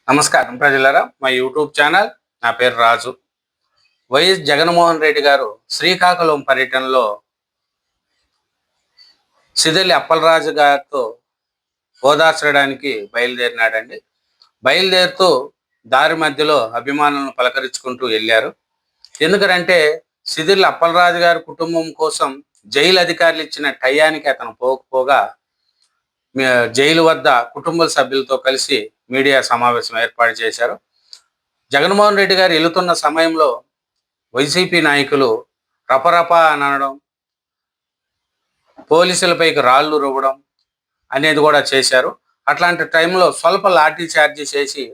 నమస్కారం ప్రజలారా, మా యూట్యూబ్ ఛానల్. నా పేరు రాజు. వైఎస్ జగన్మోహన్ రెడ్డి గారు శ్రీకాకుళం పర్యటనలో సిదలి అప్పలరాజు గారితో ఓదార్చడానికి బయలుదేరినాడండి. బయలుదేరుతూ దారి మధ్యలో అభిమానులను పలకరించుకుంటూ వెళ్ళారు. ఎందుకంటే సిదిలి అప్పలరాజు గారి కుటుంబం కోసం జైలు అధికారులు ఇచ్చిన టయానికి అతను పోకపోగా జైలు వద్ద కుటుంబ సభ్యులతో కలిసి మీడియా సమావేశం ఏర్పాటు చేశారు. జగన్మోహన్ రెడ్డి గారు వెళుతున్న సమయంలో వైసీపీ నాయకులు రపరప అనడం, పోలీసులపైకి రాళ్లు రువ్వడం అనేది కూడా చేశారు. అట్లాంటి టైంలో స్వల్ప లాఠీ చార్జీ చేసి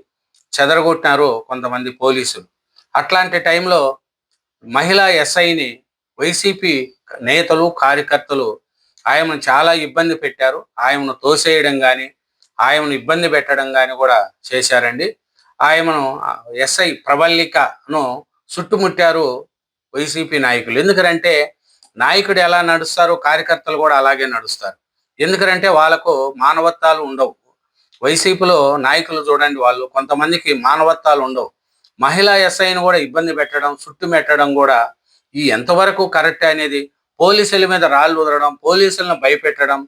చెదరగొట్టినారు కొంతమంది పోలీసులు. అట్లాంటి టైంలో మహిళా ఎస్ఐని వైసీపీ నేతలు కార్యకర్తలు ఆయనను చాలా ఇబ్బంది పెట్టారు. ఆయనను తోసేయడం కానీ, ఆయనను ఇబ్బంది పెట్టడం కానీ కూడా చేశారండి. ఆయనను ఎస్ఐ ప్రవల్లికను చుట్టుముట్టారు వైసీపీ నాయకులు. ఎందుకంటే నాయకుడు ఎలా నడుస్తారో కార్యకర్తలు కూడా అలాగే నడుస్తారు. ఎందుకంటే వాళ్ళకు మానవత్వాలు ఉండవు. వైసీపీలో నాయకులు చూడండి, వాళ్ళు కొంతమందికి మానవత్వాలు ఉండవు. మహిళా ఎస్ఐని కూడా ఇబ్బంది పెట్టడం, చుట్టుమెట్టడం కూడా ఈ ఎంతవరకు కరెక్ట్ అనేది, పోలీసుల మీద రాళ్ళు వదలడం, పోలీసులను భయపెట్టడం,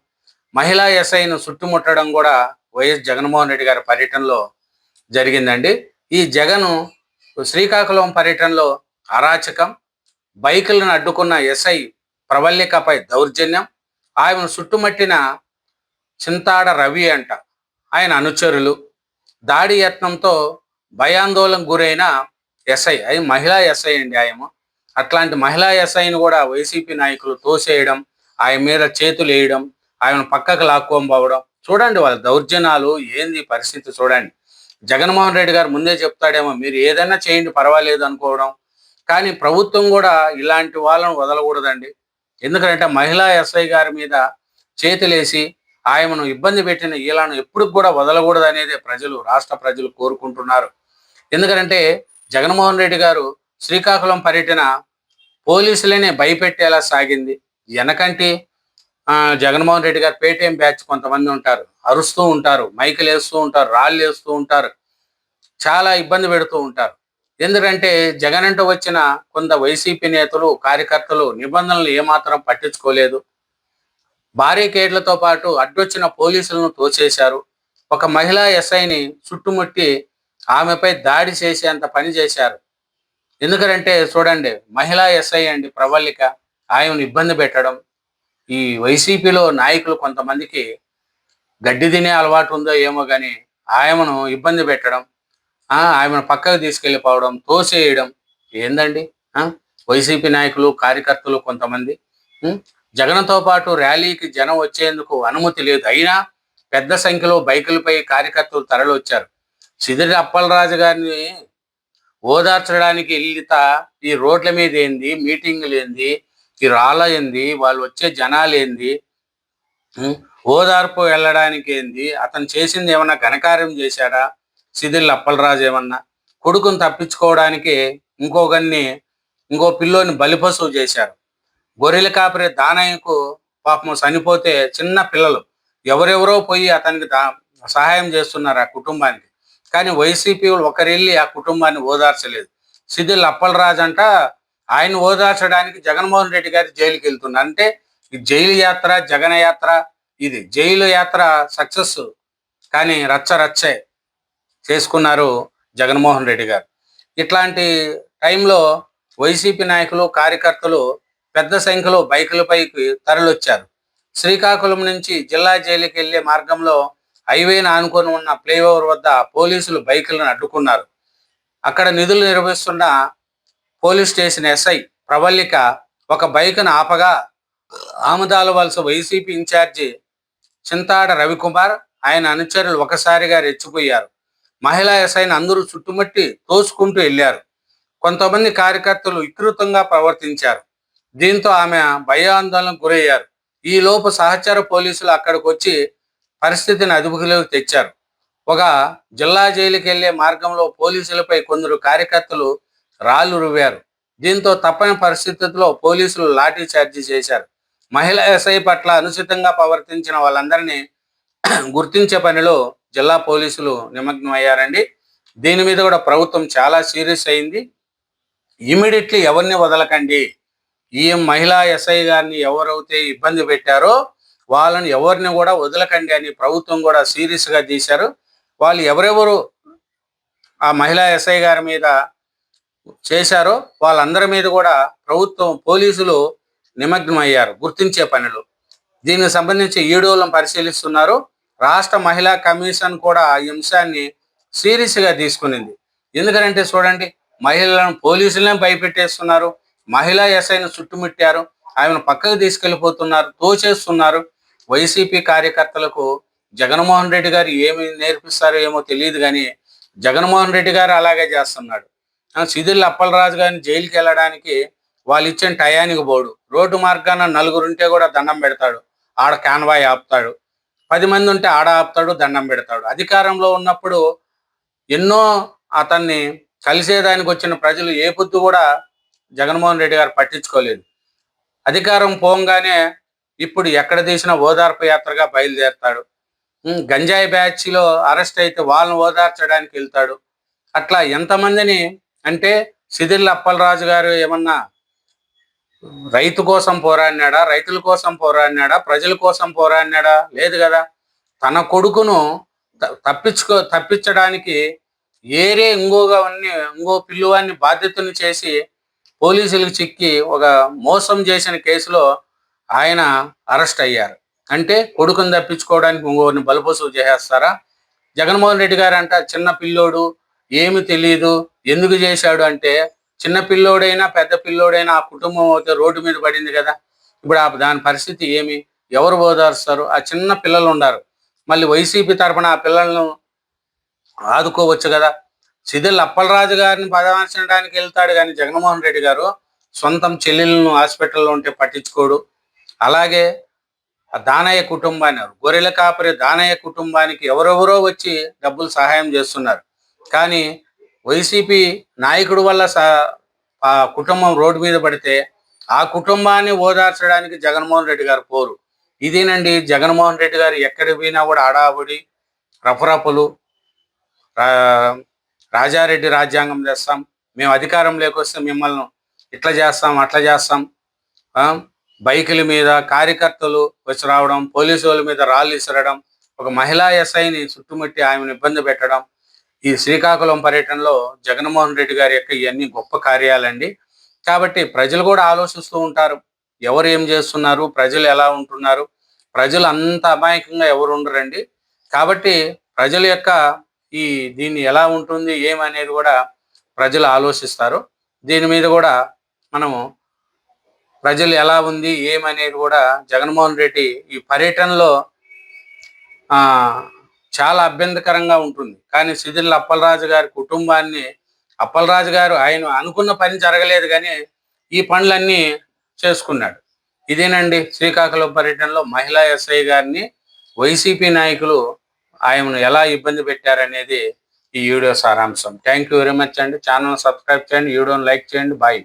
మహిళా ఎస్ఐను చుట్టుముట్టడం కూడా వైఎస్ జగన్మోహన్ రెడ్డి గారి పర్యటనలో జరిగిందండి. ఈ జగను శ్రీకాకుళం పర్యటనలో అరాచకం, బైకులను అడ్డుకున్న ఎస్ఐ ప్రవల్లికపై దౌర్జన్యం, ఆమెను చుట్టుమట్టిన చింతాడ రవి అంట ఆయన అనుచరులు, దాడి యత్నంతో భయాందోళనకు గురైన ఎస్ఐ, అది మహిళా ఎస్ఐ అండి ఆయన. అట్లాంటి మహిళా ఎస్ఐని కూడా వైసీపీ నాయకులు తోసేయడం, ఆయన మీద చేతులు వేయడం, ఆయన పక్కకు లాక్కోబోవడం, చూడండి వాళ్ళ దౌర్జన్యాలు ఏంది పరిస్థితి చూడండి. జగన్మోహన్ రెడ్డి గారు ముందే చెప్తాడేమో, మీరు ఏదైనా చేయండి పర్వాలేదు అనుకోవడం, కానీ ప్రభుత్వం కూడా ఇలాంటి వాళ్ళను వదలకూడదండి. ఎందుకంటే మహిళా ఎస్ఐ గారి మీద చేతులేసి ఆయనను ఇబ్బంది పెట్టిన వీళ్ళను ఎప్పుడు కూడా వదలకూడదు అనేది రాష్ట్ర ప్రజలు కోరుకుంటున్నారు. ఎందుకంటే జగన్మోహన్ రెడ్డి గారు శ్రీకాకుళం పర్యటన పోలీసులనే భయపెట్టేలా సాగింది. వెనకంటి జగన్మోహన్ రెడ్డి గారు పేటీఎం బ్యాచ్ కొంతమంది ఉంటారు, అరుస్తూ ఉంటారు, మైకులు వేస్తూ ఉంటారు, రాళ్ళు వేస్తూ ఉంటారు, చాలా ఇబ్బంది పెడుతూ ఉంటారు. ఎందుకంటే జగన్ అంటూ వచ్చిన కొంత వైసీపీ నేతలు కార్యకర్తలు నిబంధనలు ఏమాత్రం పట్టించుకోలేదు. బారికేడ్లతో పాటు అడ్డొచ్చిన పోలీసులను తోచేశారు. ఒక మహిళా ఎస్ఐని చుట్టుముట్టి ఆమెపై దాడి చేసేంత పని చేశారు. ఎందుకంటే చూడండి, మహిళా ఎస్ఐ అండి ప్రవల్లిక, ఆయనను ఇబ్బంది పెట్టడం, ఈ వైసీపీలో నాయకులు కొంతమందికి గడ్డి తినే అలవాటు ఉందో ఏమో కానీ ఆయనను ఇబ్బంది పెట్టడం, ఆమెను పక్కకు తీసుకెళ్ళిపోవడం, తోసేయడం ఏందండి. వైసీపీ నాయకులు కార్యకర్తలు కొంతమంది జగన్తో పాటు ర్యాలీకి జనం వచ్చేందుకు అనుమతి లేదు, అయినా పెద్ద సంఖ్యలో బైకులపై కార్యకర్తలు తరలివచ్చారు. సిదిలి అప్పలరాజు గారిని ఓదార్చడానికి వెళ్ళిత ఈ రోడ్ల మీద ఏంది, మీటింగులు ఏంది, ఈ రాళ్ళ ఏంది, వాళ్ళు వచ్చే జనాలు ఏంది, ఓదార్పు వెళ్ళడానికి ఏంది, అతను చేసింది ఏమన్నా ఘనకార్యం చేశాడా? సిదిలి అప్పలరాజు ఏమన్నా కొడుకుని తప్పించుకోవడానికి ఇంకో పిల్లోని బలిపశువు చేశారు. గొర్రెల కాపరి దానయ్యకు పాపం చనిపోతే చిన్న పిల్లలు ఎవరెవరో పోయి అతనికి సహాయం చేస్తున్నారు ఆ కుటుంబానికి. కానీ వైసీపీ ఒకరెళ్ళి ఆ కుటుంబాన్ని ఓదార్చలేదు. సిదిలి అప్పలరాజు అంట ఆయన ఓదార్చడానికి జగన్మోహన్ రెడ్డి గారి జైలుకి వెళ్తున్నారు. అంటే ఈ జైలు యాత్ర, జగన్ యాత్ర, ఇది జైలు యాత్ర సక్సెస్, కానీ రచ్చే చేసుకున్నారు జగన్మోహన్ రెడ్డి గారు. ఇట్లాంటి టైంలో వైసీపీ నాయకులు కార్యకర్తలు పెద్ద సంఖ్యలో బైకులపైకి తరలొచ్చారు. శ్రీకాకుళం నుంచి జిల్లా జైలుకి వెళ్లే మార్గంలో హైవేను ఆనుకొని ఉన్న ఫ్లైఓవర్ వద్ద పోలీసులు బైకులను అడ్డుకున్నారు. అక్కడ నిధులు నిర్వహిస్తున్న పోలీస్ స్టేషన్ ఎస్ఐ ప్రవల్లిక ఒక బైకును ఆపగా ఆముదాల వలస వైసీపీ ఇన్ఛార్జి చింతాడ రవికుమార్ ఆయన అనుచరులు ఒకసారిగా రెచ్చిపోయారు. మహిళా ఎస్ఐని అందరూ చుట్టుముట్టి తోసుకుంటూ వెళ్ళారు. కొంతమంది కార్యకర్తలు వికృతంగా ప్రవర్తించారు. దీంతో ఆమె భయాందోళనకు గురయ్యారు. ఈ లోపు సహచర పోలీసులు అక్కడికి వచ్చి పరిస్థితిని అదుపులోకి తెచ్చారు. ఒక జిల్లా జైలుకి వెళ్లే మార్గంలో పోలీసులపై కొందరు కార్యకర్తలు రాళ్లు రువ్వారు. దీంతో తప్పని పరిస్థితుల్లో పోలీసులు లాఠీ చార్జీ చేశారు. మహిళా ఎస్ఐ పట్ల అనుచితంగా ప్రవర్తించిన వాళ్ళందరినీ గుర్తించే పనిలో జిల్లా పోలీసులు నిమగ్నమయ్యారండి. దీని మీద కూడా ప్రభుత్వం చాలా సీరియస్ అయింది. ఇమీడియట్లీ ఎవరిని వదలకండి, ఈ మహిళా ఎస్ఐ గారిని ఎవరైతే ఇబ్బంది పెట్టారో వాళ్ళని ఎవరిని కూడా వదలకండి అని ప్రభుత్వం కూడా సీరియస్గా తీశారు. వాళ్ళు ఎవరెవరు ఆ మహిళా ఎస్ఐ గారి మీద చేశారో వాళ్ళందరి మీద కూడా ప్రభుత్వం పోలీసులు నిమగ్నం అయ్యారు గుర్తించే పనిలో. దీనికి సంబంధించి ఈడోలను పరిశీలిస్తున్నారు. రాష్ట్ర మహిళా కమిషన్ కూడా ఈ అంశాన్ని సీరియస్గా తీసుకునింది. ఎందుకంటే చూడండి, మహిళలను పోలీసులనే భయపెట్టేస్తున్నారు, మహిళా ఎస్ఐని చుట్టుముట్టారు, ఆమెను పక్కకు తీసుకెళ్ళిపోతున్నారు, తోచేస్తున్నారు. వైసీపీ కార్యకర్తలకు జగన్మోహన్ రెడ్డి గారు ఏమి నేర్పిస్తారో ఏమో తెలియదు, కానీ జగన్మోహన్ రెడ్డి గారు అలాగే చేస్తున్నాడు. సిదిల్ అప్పలరాజు గారిని జైలుకి వెళ్ళడానికి వాళ్ళు ఇచ్చిన టయానికి పోడు, రోడ్డు మార్గాన నలుగురుంటే కూడా దండం పెడతాడు, ఆడ కాన్వాయ్ ఆపుతాడు, 10 మంది ఉంటే ఆడ ఆపుతాడు, దండం పెడతాడు. అధికారంలో ఉన్నప్పుడు ఎన్నో అతన్ని కలిసేదానికి వచ్చిన ప్రజలు ఏ పొద్దు కూడా జగన్మోహన్ రెడ్డి గారు పట్టించుకోలేదు. అధికారం పోగానే ఇప్పుడు ఎక్కడ తీసినా ఓదార్పు యాత్రగా బయలుదేరతాడు. గంజాయి బ్యాచ్లో అరెస్ట్ అయితే వాళ్ళని ఓదార్చడానికి వెళ్తాడు. అట్లా ఎంతమందిని అంటే సిదిల్ అప్పలరాజు గారు ఏమన్నా రైతు కోసం పోరాడినాడా, రైతుల కోసం పోరాడినాడా, ప్రజల కోసం పోరాడినాడా? లేదు కదా. తన కొడుకును తప్పించడానికి ఏరే ఇంకో పిల్లువాన్ని బాధ్యతను చేసి పోలీసులకు చిక్కి ఒక మోసం చేసిన కేసులో ఆయన అరెస్ట్ అయ్యారు. అంటే కొడుకుని తప్పించుకోవడానికి ఇంకోరిని బలపోసు చేసేస్తారా? జగన్మోహన్ రెడ్డి గారు అంట చిన్న పిల్లోడు, ఏమి తెలియదు, ఎందుకు చేశాడు అంటే, చిన్న పిల్లోడైనా పెద్ద పిల్లోడైనా ఆ కుటుంబం అయితే రోడ్డు మీద పడింది కదా. ఇప్పుడు దాని పరిస్థితి ఏమి, ఎవరు ఓదారుస్తారు? ఆ చిన్న పిల్లలు ఉన్నారు, మళ్ళీ వైసీపీ తరఫున ఆ పిల్లలను ఆదుకోవచ్చు కదా. సిదిల్ అప్పలరాజు గారిని పరామర్శించడానికి వెళ్తాడు కానీ జగన్మోహన్ రెడ్డి గారు సొంతం చెల్లెలను హాస్పిటల్లో ఉంటే పట్టించుకోడు. అలాగే దానయ్య కుటుంబాన్ని, గొర్రెల కాపరి దానయ్య కుటుంబానికి ఎవరెవరో వచ్చి డబ్బులు సహాయం చేస్తున్నారు, కానీ వైసీపీ నాయకుడు వల్ల ఆ కుటుంబం రోడ్డు మీద పడితే ఆ కుటుంబాన్ని ఓదార్చడానికి జగన్మోహన్ రెడ్డి గారు పోరు. ఇదేనండి జగన్మోహన్ రెడ్డి గారు ఎక్కడికి పోయినా కూడా అడావుడి, రఫరఫలు, రాజారెడ్డి రాజ్యాంగం చేస్తాం, మేము అధికారం లేకొస్తే మిమ్మల్ని ఇట్లా చేస్తాం అట్లా చేస్తాం, బైకుల మీద కార్యకర్తలు వచ్చి రావడం, పోలీసు వాళ్ళ మీద రాళ్ళు ఇసరడం, ఒక మహిళా ఎస్ఐని చుట్టుముట్టి ఆమెను ఇబ్బంది పెట్టడం. ఈ శ్రీకాకుళం పర్యటనలో జగన్మోహన్ రెడ్డి గారి యొక్క ఇవన్నీ గొప్ప కార్యాలండి. కాబట్టి ప్రజలు కూడా ఆలోచిస్తూ ఉంటారు, ఎవరు ఏం చేస్తున్నారు, ప్రజలు ఎలా ఉంటున్నారు. ప్రజలు అంత అమాయకంగా ఎవరు ఉండరండి. కాబట్టి ప్రజల యొక్క దీన్ని ఎలా ఉంటుంది ఏమనేది కూడా ప్రజలు ఆలోచిస్తారు. దీని మీద కూడా మనము ప్రజలు ఎలా ఉంది ఏమనేది కూడా జగన్మోహన్ రెడ్డి ఈ పర్యటనలో చాలా అభ్యంతరకరంగా ఉంటుంది. కానీ సిదిల్ అప్పలరాజు గారి కుటుంబాన్ని, అప్పలరాజు గారు ఆయన అనుకున్న పని జరగలేదు కానీ ఈ పనులన్నీ చేసుకున్నాడు. ఇదేనండి శ్రీకాకుళం పర్యటనలో మహిళా ఎస్ఐ గారిని వైసీపీ నాయకులు ఆయనను ఎలా ఇబ్బంది పెట్టారనేది ఈ వీడియో సారాంశం. థ్యాంక్ యూ వెరీ మచ్ అండి. ఛానల్ సబ్స్క్రైబ్ చేయండి, వీడియోని లైక్ చేయండి. బాయ్.